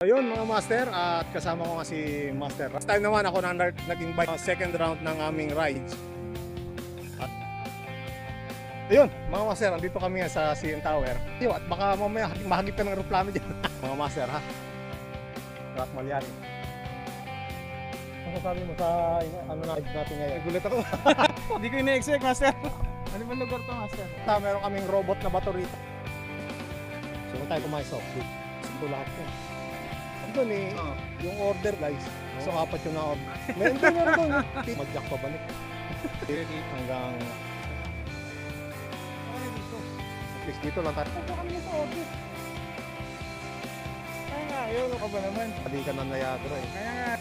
Ayun mga master, at kasama ko nga si Master. Last time naman ako na nag-invite sa second round ng aming rides. At ayun mga master, andito kami sa CN Tower. At baka mamaya mahagip ka ng aeroplano dyan. Mga master ha. Rock Malyari. Ano sabi mo sa ano natin ngayon? Nagulat ako. Hindi ko ina-expect, master. Ano ba lugar to, master? Meron kaming robot na bato rito. So kung tayo kumain sa off-road, ito lahat yun. Doon eh, yung order guys. So apat yung na-order. Meron doon. Mag-jack pa balik. Hanggang at least dito lang tayo. Ito kami sa order. Kaya nga, ayaw ka ba naman? Pali ka ng Niagara eh. Kaya nga.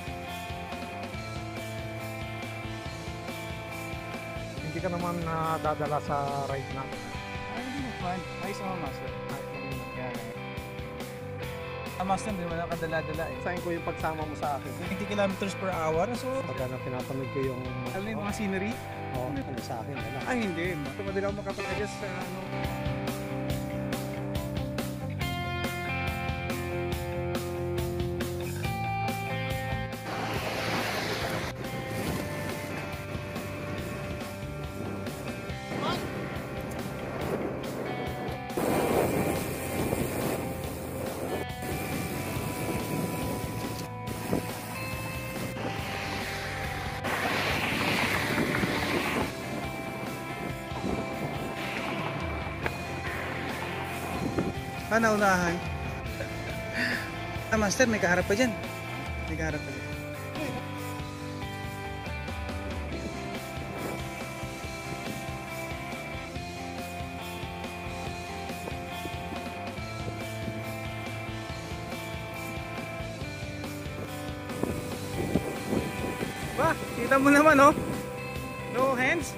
Hindi ka naman nadadala sa ride na. Ay, hindi mo fun. Ayos naman, master. Ayos naman. Kaya nga. Master, hindi mo na kadala-dala eh. Saan ko yung pagsama mo sa akin? 20 kilometers per hour, so... Pagka na pinapanood ko yung... Alam yung mga scenery? Oo, ano sa akin, wala. Ay, hindi. Ito pa din ako makapag-adjust sa ano... Naunahan. Master, may kaharap pa dyan. May kaharap pa dyan. Ba, kita mo naman oh. No hands.